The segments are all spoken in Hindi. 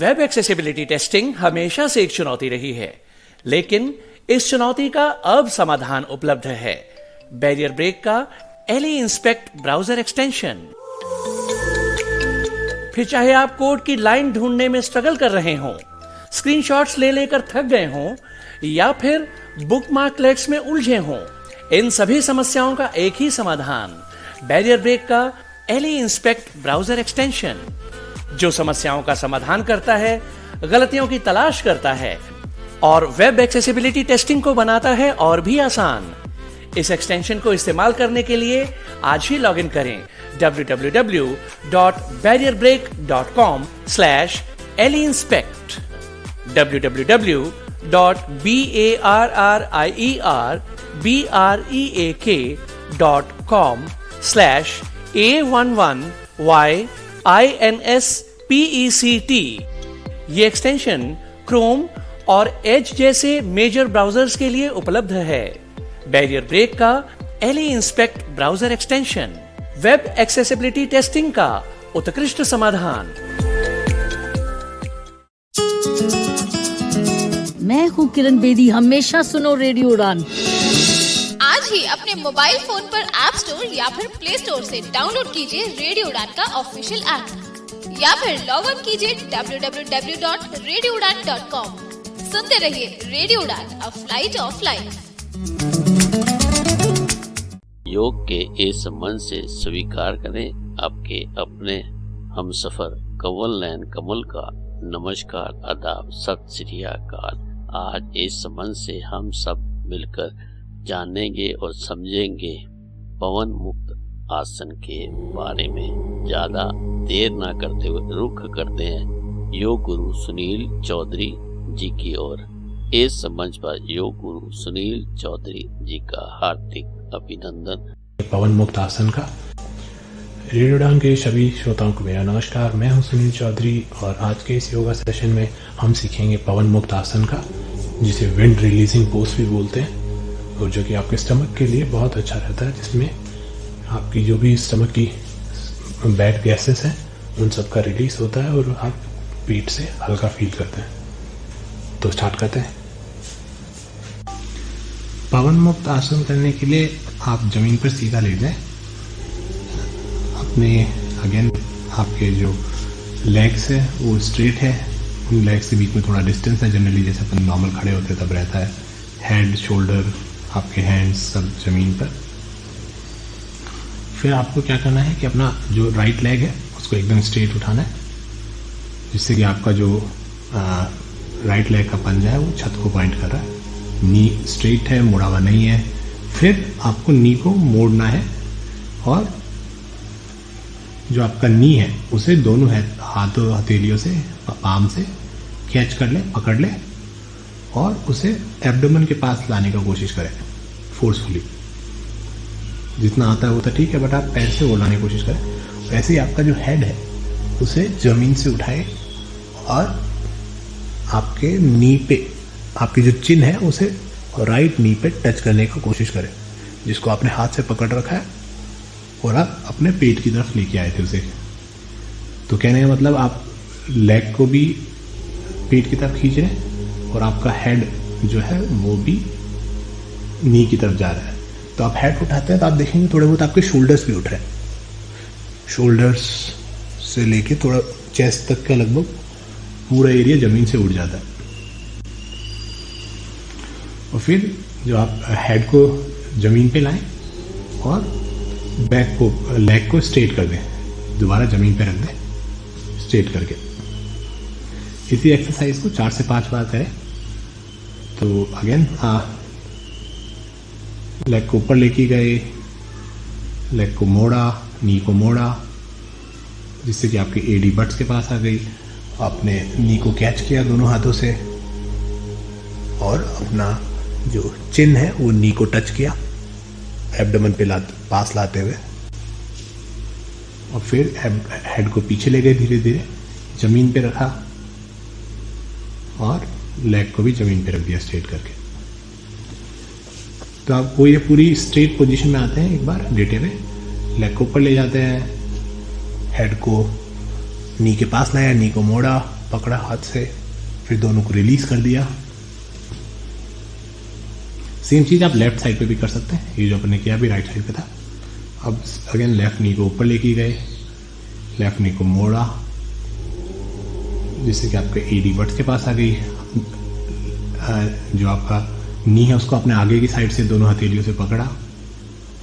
वेब एक्सेसिबिलिटी टेस्टिंग हमेशा से एक चुनौती रही है, लेकिन इस चुनौती का अब समाधान उपलब्ध है। बैरियर ब्रेक का एली इंस्पेक्ट ब्राउजर एक्सटेंशन। फिर चाहे आप कोड की लाइन ढूंढने में स्ट्रगल कर रहे हों, स्क्रीनशॉट्स ले लेकर थक गए हों, या फिर बुकमार्कलेट्स में उलझे हों, इन सभी समस्याओं का एक ही समाधान, बैरियर ब्रेक का एली इंस्पेक्ट ब्राउजर एक्सटेंशन, जो समस्याओं का समाधान करता है, गलतियों की तलाश करता है और वेब एक्सेसिबिलिटी टेस्टिंग को बनाता है और भी आसान। इस एक्सटेंशन को इस्तेमाल करने के लिए आज ही लॉगिन करें www.barrierbreak.com/eliinspect www.barrierbreak.com/A11YINSPECT। ये एक्सटेंशन क्रोम और एज जैसे मेजर ब्राउजर्स के लिए उपलब्ध है। बैरियर ब्रेक का ally inspect browser extension, web accessibility testing का उत्कृष्ट समाधान। मैं हूँ किरण बेदी, हमेशा सुनो रेडियो उड़ान। आज ही अपने मोबाइल फोन पर ऐप स्टोर या फिर प्ले स्टोर से डाउनलोड कीजिए रेडियो उड़ान का ऑफिशियल ऐप, या फिर लॉग इन कीजिए www.radioudan.com। सुनते रहिए रेडियो उड़ान, अ फ्लाइट ऑफ लाइफ। योग के इस मन से स्वीकार करें आपके अपने हमसफर कंवल नयन कमल का नमस्कार, आदाब, सत श्री अकाल। आज इस मन से हम सब मिलकर जानेंगे और समझेंगे पवन मुक्त आसन के बारे में। ज्यादा देर ना करते हुए रुख करते हैं योग गुरु सुनील चौधरी जी की ओर। इस मंच पर योग गुरु सुनील चौधरी जी का हार्दिक अभिनंदन। पवन मुक्त आसन का रेडियो उड़ान के सभी श्रोताओं को मेरा नमस्कार। मैं हूं सुनील चौधरी और आज के इस योगा सेशन में हम सीखेंगे पवन मुक्त आसन का, जिसे विंड रिलीजिंग पोज भी बोलते हैं, और जो कि आपके स्टमक के लिए बहुत अच्छा रहता है, जिसमें आपकी जो भी स्टमक की बैड गैसेस हैं उन सब का रिलीज होता है और आप पेट से हल्का फील करते हैं। तो स्टार्ट करते हैं। पवन मुक्त आसन करने के लिए आप जमीन पर सीधा लेट जाएं। अपने अगेन आपके जो लेग्स है वो स्ट्रेट है, उन लेग्स के बीच में थोड़ा डिस्टेंस है, जनरली जैसे अपन नॉर्मल खड़े होते तब रहता है। हेड, शोल्डर, आपके हैंड्स सब जमीन पर। फिर आपको क्या करना है कि अपना जो राइट लेग है उसको एकदम स्ट्रेट उठाना है, जिससे कि आपका जो राइट लेग का पंजा है वो छत को पॉइंट कर रहा है। नी स्ट्रेट है, मुड़ा हुआ नहीं है। फिर आपको नी को मोड़ना है और जो आपका नी है उसे दोनों हाथों हथेलियों से, पाम से कैच कर ले, पकड़ ले और उसे एब्डोमेन के पास लाने का कोशिश करें फोर्सफुली। जितना आता है वो तो ठीक है, बट आप पैर से वो लाने की कोशिश करें। वैसे ही आपका जो हेड है उसे जमीन से उठाए और आपके नी पे, आपकी जो चिन है उसे राइट नी पे टच करने की कोशिश करें, जिसको आपने हाथ से पकड़ रखा है और आप अपने पेट की तरफ लेके आए थे उसे। तो कहने का मतलब आप लेग को भी पेट की तरफ खींच रहे हैं और आपका हेड जो है वो भी नी की तरफ जा रहा है। तो आप हेड उठाते हैं तो आप देखेंगे थोड़े बहुत आपके शोल्डर्स भी उठ रहे हैं। शोल्डर्स से लेके थोड़ा चेस्ट तक का लगभग पूरा एरिया जमीन से उड़ जाता है। और फिर जो आप हेड को जमीन पे लाएं और बैक को, लेग को स्ट्रेट कर दें, दोबारा जमीन पे रख दें स्ट्रेट करके। इसी एक्सरसाइज को 4 से 5 बार करें। तो अगेन लेग को ऊपर लेके गए, लेग को मोड़ा, नी को मोड़ा, जिससे कि आपके एडी बट्स के पास आ गई। आपने नी को कैच किया दोनों हाथों से और अपना जो चिन है वो नी को टच किया एब्डोमेन पे पास लाते हुए, और फिर हेड को पीछे ले गए, धीरे धीरे जमीन पे रखा और लेग को भी जमीन पे रख दिया स्ट्रेट करके। तो आपको ये पूरी स्ट्रेट पोजीशन में आते हैं। एक बार लेटे हुए लेग को ऊपर ले जाते हैं, हेड को नी के पास लाया, नी को मोड़ा, पकड़ा हाथ से, फिर दोनों को रिलीज कर दिया। सेम चीज आप लेफ्ट साइड पे भी कर सकते हैं। ये जो अपने किया अभी राइट साइड पे था। अब अगेन लेफ्ट नी को ऊपर लेके गए, लेफ्ट नी को मोड़ा जिससे कि आपके एडी बट्स के पास आ गई। जो आपका नी है उसको अपने आगे की साइड से दोनों हथेलियों से पकड़ा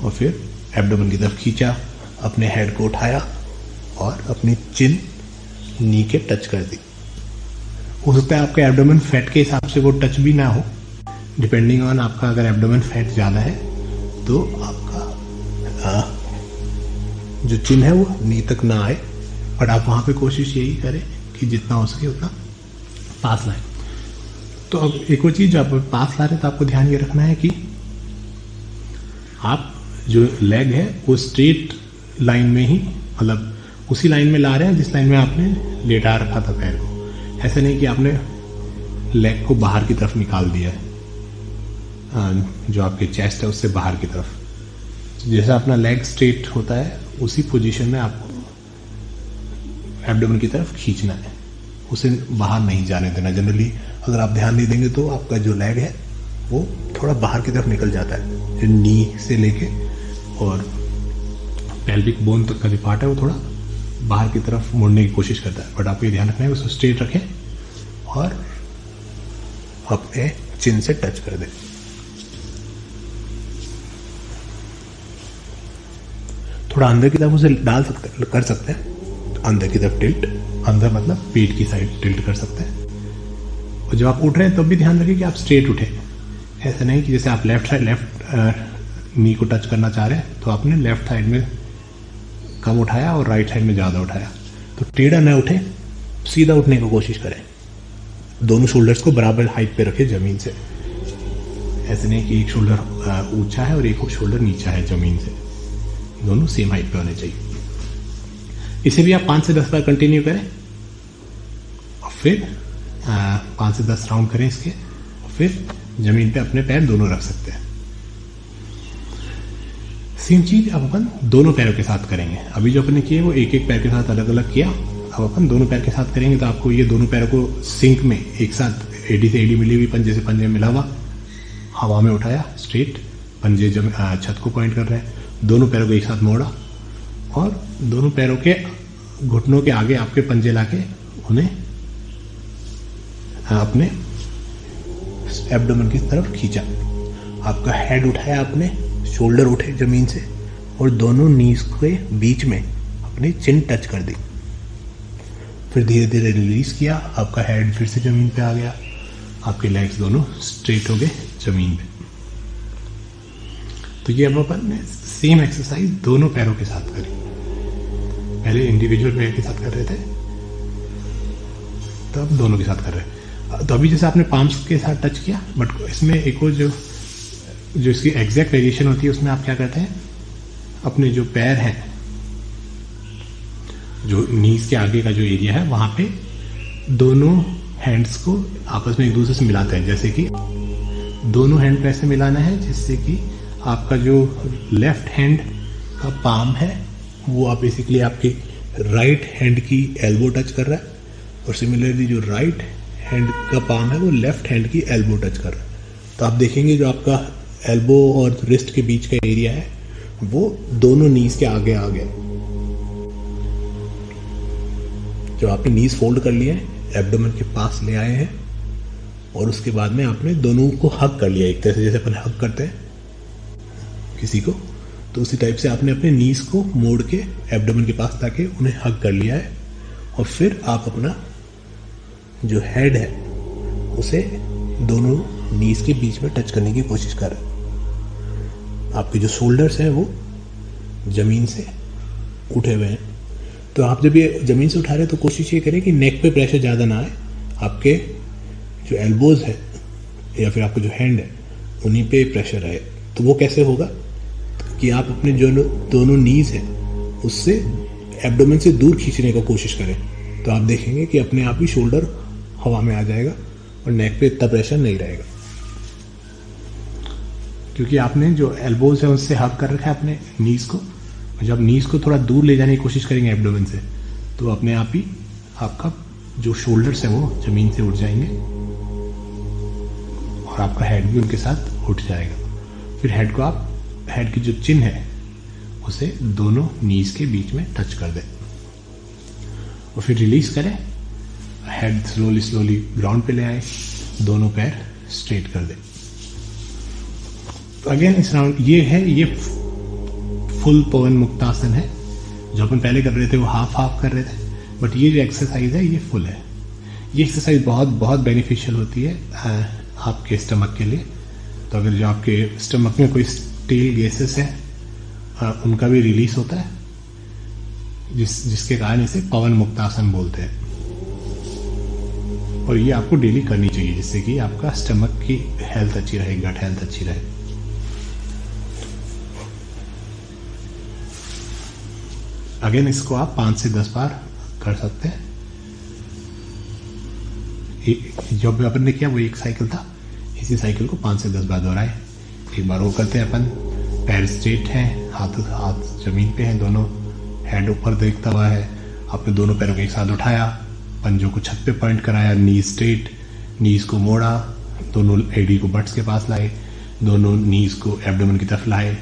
और फिर एब्डोमेन की तरफ खींचा, अपने हेड को उठाया और अपनी चिन नी के टच कर दी। हो सकता है आपके एब्डोमेन फैट के हिसाब से वो टच भी ना हो, डिपेंडिंग ऑन आपका अगर एब्डोमेन फैट ज़्यादा है तो आपका जो चिन है वो नी तक ना आए, बट आप वहाँ पे कोशिश यही करें कि जितना हो सके उतना पास लाए। तो अब एक और चीज़, जो आप पास ला रहे हैं तो आपको ध्यान ये रखना है कि आप जो लेग है वो स्ट्रेट लाइन में ही, मतलब उसी लाइन में ला रहे हैं जिस लाइन में आपने लेटा रखा था पैर को। ऐसा नहीं कि आपने लेग को बाहर की तरफ निकाल दिया है, जो आपके चेस्ट है उससे बाहर की तरफ। जैसा अपना लेग स्ट्रेट होता है उसी पोजीशन में आपको एब्डोमेन की तरफ खींचना है, उसे बाहर नहीं जाने देना। जनरली अगर आप ध्यान नहीं देंगे तो आपका जो लेग है वो थोड़ा बाहर की तरफ निकल जाता है। जो नी से लेके और पेल्विक बोन तक का जो पार्ट है वो थोड़ा बाहर की तरफ मुड़ने की कोशिश करता है, बट आपको ये ध्यान रखना है उसको स्ट्रेट रखें और अपने चिन से टच कर दें। थोड़ा अंदर की तरफ उसे डाल सकते कर सकते हैं, अंदर की तरफ टिल्ट, अंदर मतलब पेट की साइड टिल्ट कर सकते हैं। और जब आप उठ रहे हैं तब भी ध्यान रखें कि आप स्ट्रेट उठे। ऐसा नहीं कि जैसे आप लेफ्ट नी को टच करना चाह रहे हैं तो आपने लेफ्ट साइड में कम उठाया और राइट साइड में ज़्यादा उठाया। तो टेढ़ा न उठे, सीधा उठने की कोशिश करें। दोनों शोल्डर्स को बराबर हाइट पे रखें ज़मीन से। ऐसे नहीं कि एक शोल्डर ऊंचा है और एक शोल्डर नीचा है ज़मीन से, दोनों सेम हाइट पे होने चाहिए। इसे भी आप 5 से 10 बार कंटिन्यू करें और फिर 5 से 10 राउंड करें इसके, और फिर जमीन पे अपने पैर दोनों रख सकते हैं। सेम चीज अब अपन दोनों पैरों के साथ करेंगे। अभी जो अपने किए वो एक एक पैर के साथ अलग अलग किया, अब अपन दोनों पैर के साथ करेंगे। तो आपको ये दोनों पैरों को सिंक में एक साथ एडी से एडी मिली हुई, पंजे से पंजे मिला हुआ, हवा में उठाया स्ट्रेट, पंजे छत को पॉइंट कर रहे हैं, दोनों पैरों को एक साथ मोड़ा और दोनों पैरों के घुटनों के आगे आपके पंजे लाके उन्हें अपने एब्डोमेन की तरफ खींचा। आपका हेड उठाया आपने, शोल्डर उठे जमीन से और दोनों नीज के बीच में अपनी चिन टच कर दी। फिर धीरे धीरे रिलीज किया, आपका हेड फिर से जमीन पे आ गया, आपके लेग्स दोनों स्ट्रेट हो गए जमीन पे। तो ये अब अपन ने सेम एक्सरसाइज दोनों पैरों के साथ करी। पहले इंडिविजुअल पैर के साथ कर रहे थे, तो अब दोनों के साथ कर रहे हैं। तो अभी जैसे आपने पाम्स के साथ टच किया, बट इसमें एक और जो इसकी एग्जैक्ट वेरिएशन होती है उसमें आप क्या करते हैं, अपने जो पैर हैं, जो नीज के आगे का जो एरिया है वहां पे दोनों हैंड्स को आपस में एक दूसरे से मिलाते हैं। जैसे कि दोनों हैंड को ऐसे मिलाना है जिससे कि आपका जो लेफ्ट हैंड का पाम है वो आप बेसिकली आपकी राइट हैंड की एल्बो टच कर रहा है, और सिमिलरली जो राइट हैंड का पाम है वो लेफ्ट हैंड की एल्बो टच कर रहा है। तो आप देखेंगे जो आपका एल्बो और रिस्ट के बीच का एरिया है वो दोनों नीज के आगे आ गया। जो आपने नीज फोल्ड कर लिए हैं, एब्डोमेन के पास ले आए हैं, और उसके बाद में आपने दोनों को हग कर लिया, एक तरह से जैसे अपन हग करते हैं किसी को, तो उसी टाइप से आपने अपने नीज को मोड़ के एब्डोमेन के पास लाके उन्हें हग कर लिया है। और फिर आप अपना जो हेड है उसे दोनों नीज के बीच में टच करने की कोशिश कर रहे हैं। आपके जो शोल्डर्स हैं वो जमीन से उठे हुए हैं। तो आप जब ये जमीन से उठा रहे हैं तो कोशिश ये करें कि नेक पे प्रेशर ज़्यादा ना आए, आपके जो एल्बोज है या फिर आपका जो हैंड है उन्हीं पे प्रेशर आए। तो वो कैसे होगा कि आप अपने जो दोनों नीज हैं उससे एब्डोमेन से दूर खींचने का कोशिश करें। तो आप देखेंगे कि अपने आप ही शोल्डर हवा में आ जाएगा और नेक पे इतना प्रेशर नहीं रहेगा, क्योंकि आपने जो एल्बोज है उससे हग कर रखा है अपने नीज को। जब नीज को थोड़ा दूर ले जाने की कोशिश करेंगे एब्डोमेन से, तो अपने आप ही आपका जो शोल्डर्स हैं वो जमीन से उठ जाएंगे और आपका हेड भी उनके साथ उठ जाएगा। फिर हेड की जो चिन है उसे दोनों नीज के बीच में टच कर दें और फिर रिलीज करें। हेड स्लोली ग्राउंड पे ले आए, दोनों पैर स्ट्रेट कर दें। तो अगेन इस राउंड ये फुल पवन मुक्तासन है। जो अपन पहले कर रहे थे वो हाफ कर रहे थे, बट ये जो एक्सरसाइज है ये फुल है। ये एक्सरसाइज बहुत बेनिफिशियल होती है आपके स्टमक के लिए। तो अगर जो आपके स्टमक में कोई स्टेल गैसेस है उनका भी रिलीज होता है, जिसके कारण इसे पवन मुक्तासन बोलते हैं। और ये आपको डेली करनी चाहिए जिससे कि आपका स्टमक की हेल्थ अच्छी रहे, गट हेल्थ अच्छी रहे। अगेन इसको आप 5 से 10 बार कर सकते हैं। जो भी अपन ने किया वो एक साइकिल था, इसी साइकिल को 5 से 10 बार दोहराए। एक बार वो करते हैं अपन, पैर स्ट्रेट हैं, हाथ जमीन पे हैं, दोनों हेड ऊपर देखता हुआ है। आपने दोनों पैरों को एक साथ उठाया, पंजों को छत पे पॉइंट कराया, नीज स्ट्रेट, नीज को मोड़ा, दोनों एडी को बट्स के पास लाए, दोनों नीज को एब्डोमेन की तरफ लाए,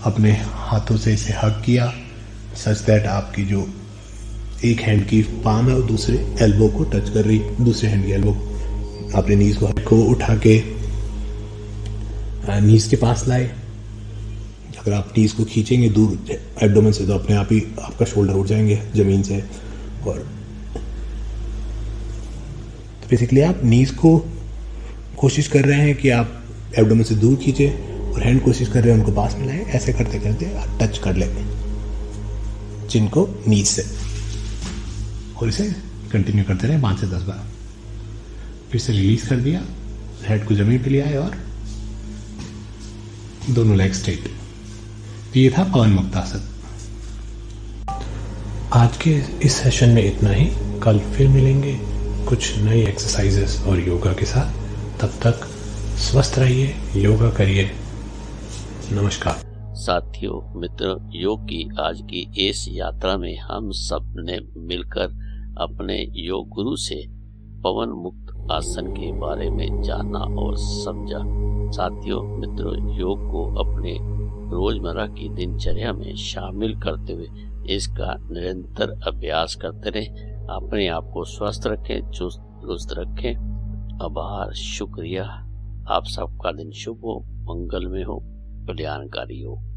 अपने हाथों से इसे हग किया सच दैट आपकी जो एक हैंड की पाम है वो दूसरे एल्बो को टच कर रही, दूसरे हैंड की एल्बो अपने नीज को उठा के नीज के पास लाए। अगर आप नीज को खींचेंगे दूर एब्डोमेन से तो अपने आप ही आपका शोल्डर उठ जाएंगे जमीन से। और तो बेसिकली आप नीज को कोशिश कर रहे हैं कि आप एब्डोमेन से दूर खींचे और हैंड कोशिश कर रहे हैं उनको पास में लाए। ऐसे करते करते आप टच कर लेंगे चिन को नीज से और इसे कंटिन्यू करते रहे 5 से 10 बार। फिर से रिलीज कर दिया, हेड को जमीन पे ले आए और दोनों लेग स्ट्रेट। तो ये था पवन मुक्तासन। आज के इस सेशन में इतना ही। कल फिर मिलेंगे कुछ नई एक्सरसाइजेस और योगा के साथ। तब तक स्वस्थ रहिए, योगा करिए। नमस्कार साथियों, मित्रों, योग की आज की इस यात्रा में हम सब ने मिलकर अपने योग गुरु से पवन मुक्त आसन के बारे में जाना और समझा। साथियों, मित्रों, योग को अपने रोजमर्रा की दिनचर्या में शामिल करते हुए इसका निरंतर अभ्यास करते रहें। अपने आप को स्वस्थ रखें, चुस्त दुरुस्त रखें। आभार, शुक्रिया। आप सबका दिन शुभ हो, मंगलमय हो, कल्याणकारी हो।